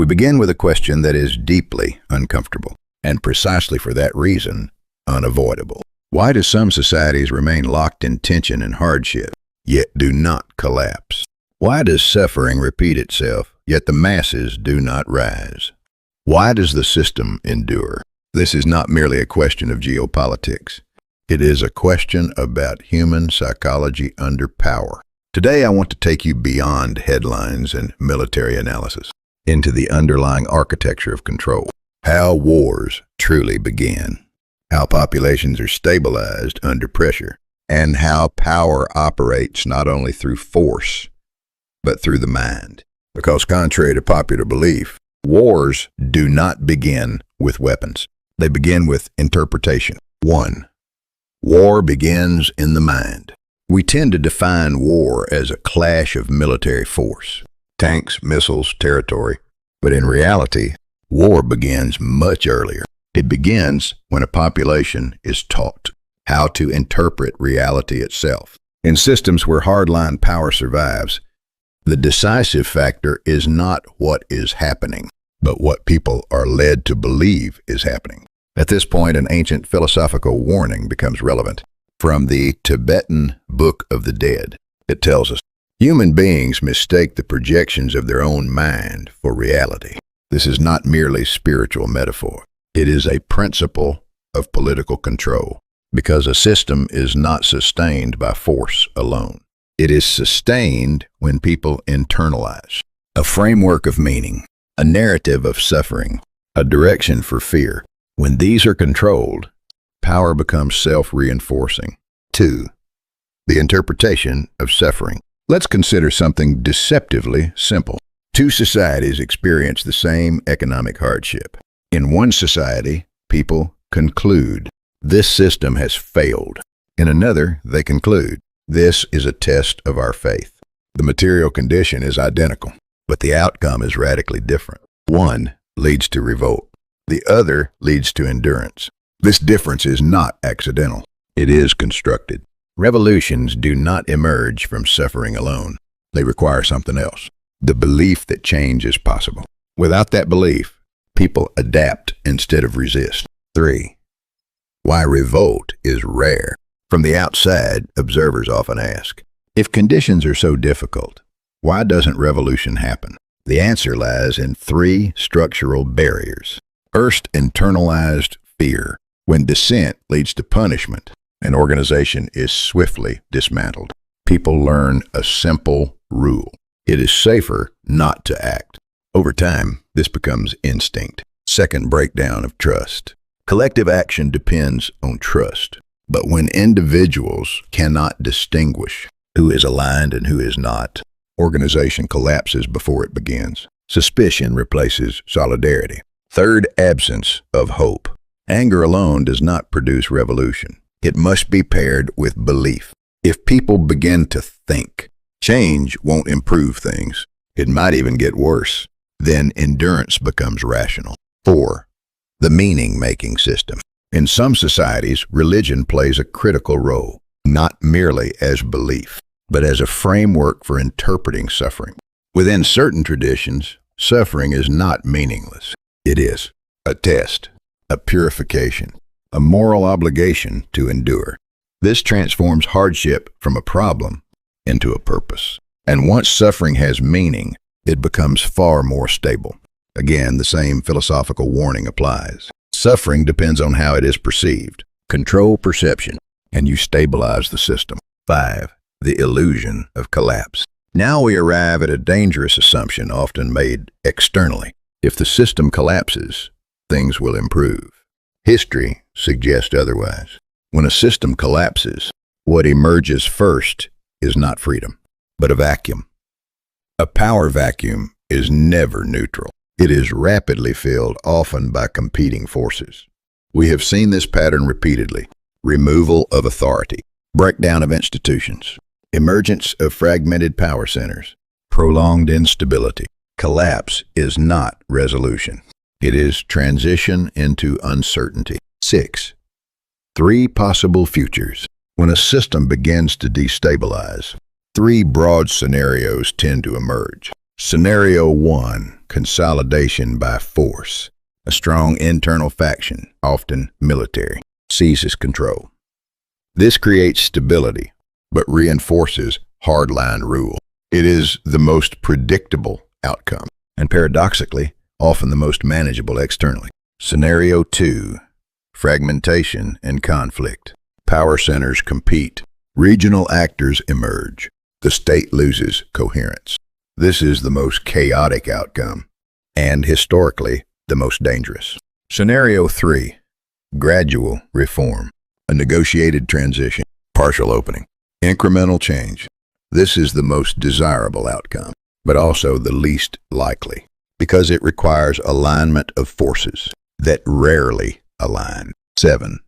We begin with a question that is deeply uncomfortable, and precisely for that reason, unavoidable. Why do some societies remain locked in tension and hardship, yet do not collapse? Why does suffering repeat itself, yet the masses do not rise? Why does the system endure? This is not merely a question of geopolitics. It is a question about human psychology under power. Today, I want to take you beyond headlines and military analysis into the underlying architecture of control. How wars truly begin, how populations are stabilized under pressure, and how power operates not only through force, but through the mind. Because contrary to popular belief, wars do not begin with weapons. They begin with interpretation. 1. War begins in the mind. We tend to define war as a clash of military force, tanks, missiles, territory. But in reality, war begins much earlier. It begins when a population is taught how to interpret reality itself. In systems where hardline power survives, the decisive factor is not what is happening, but what people are led to believe is happening. At this point, an ancient philosophical warning becomes relevant. From the Tibetan Book of the Dead, it tells us, human beings mistake the projections of their own mind for reality. This is not merely spiritual metaphor. It is a principle of political control, because a system is not sustained by force alone. It is sustained when people internalize a framework of meaning, a narrative of suffering, a direction for fear. When these are controlled, power becomes self-reinforcing. 2. The interpretation of suffering. Let's consider something deceptively simple. Two societies experience the same economic hardship. In one society, people conclude, this system has failed. In another, they conclude, this is a test of our faith. The material condition is identical, but the outcome is radically different. One leads to revolt. The other leads to endurance. This difference is not accidental. It is constructed. Revolutions do not emerge from suffering alone. They require something else. The belief that change is possible. Without that belief, people adapt instead of resist. 3. Why revolt is rare. From the outside, observers often ask, if conditions are so difficult, why doesn't revolution happen? The answer lies in 3 structural barriers. First, internalized fear. When dissent leads to punishment, an organization is swiftly dismantled. People learn a simple rule. It is safer not to act. Over time, this becomes instinct. Second, breakdown of trust. Collective action depends on trust. But when individuals cannot distinguish who is aligned and who is not, organization collapses before it begins. Suspicion replaces solidarity. Third, absence of hope. Anger alone does not produce revolution. It must be paired with belief. If people begin to think, change won't improve things. It might even get worse. Then endurance becomes rational. 4. The meaning-making system. In some societies, religion plays a critical role, not merely as belief, but as a framework for interpreting suffering. Within certain traditions, suffering is not meaningless. It is a test, a purification, a moral obligation to endure. This transforms hardship from a problem into a purpose. And once suffering has meaning, it becomes far more stable. Again, the same philosophical warning applies. Suffering depends on how it is perceived. Control perception, and you stabilize the system. 5. The illusion of collapse. Now we arrive at a dangerous assumption often made externally. If the system collapses, things will improve. History suggests otherwise. When a system collapses, what emerges first is not freedom, but a vacuum. A power vacuum is never neutral. It is rapidly filled, often by competing forces. We have seen this pattern repeatedly. Removal of authority, breakdown of institutions, emergence of fragmented power centers, prolonged instability. Collapse is not resolution. It is transition into uncertainty. 6. 3 possible futures. When a system begins to destabilize, 3 broad scenarios tend to emerge. Scenario 1, consolidation by force. A strong internal faction, often military, seizes control. This creates stability, but reinforces hardline rule. It is the most predictable outcome, and paradoxically, often the most manageable externally. Scenario 2, fragmentation and conflict. Power centers compete. Regional actors emerge. The state loses coherence. This is the most chaotic outcome, and historically, the most dangerous. Scenario 3, gradual reform. A negotiated transition, partial opening, incremental change. This is the most desirable outcome, but also the least likely, because it requires alignment of forces that rarely align. 7.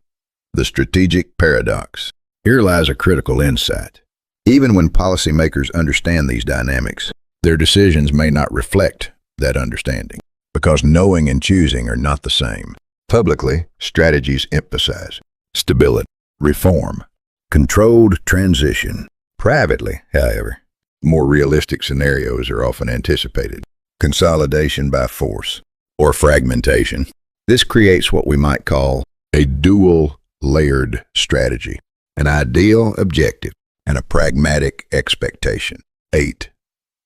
The strategic paradox. Here lies a critical insight. Even when policymakers understand these dynamics, their decisions may not reflect that understanding, because knowing and choosing are not the same. Publicly, strategies emphasize stability, reform, controlled transition. Privately, however, more realistic scenarios are often anticipated. Consolidation by force, or fragmentation. This creates what we might call a dual-layered strategy, an ideal objective and a pragmatic expectation. 8.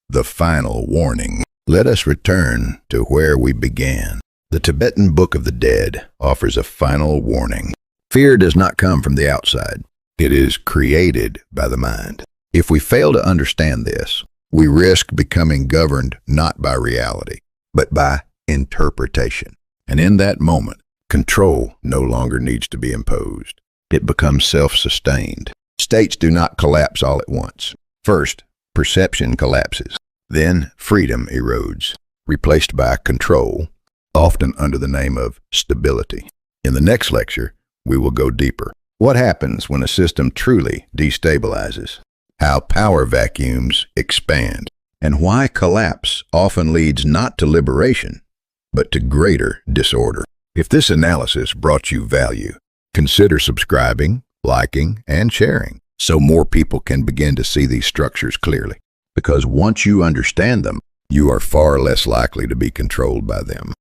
The final warning. Let us return to where we began. The Tibetan Book of the Dead offers a final warning. Fear does not come from the outside. It is created by the mind. If we fail to understand this, we risk becoming governed not by reality, but by interpretation. And in that moment, control no longer needs to be imposed. It becomes self-sustained. States do not collapse all at once. First, perception collapses. Then, freedom erodes, replaced by control, often under the name of stability. In the next lecture, we will go deeper. What happens when a system truly destabilizes? How power vacuums expand, and why collapse often leads not to liberation, but to greater disorder. If this analysis brought you value, consider subscribing, liking, and sharing, so more people can begin to see these structures clearly. Because once you understand them, you are far less likely to be controlled by them.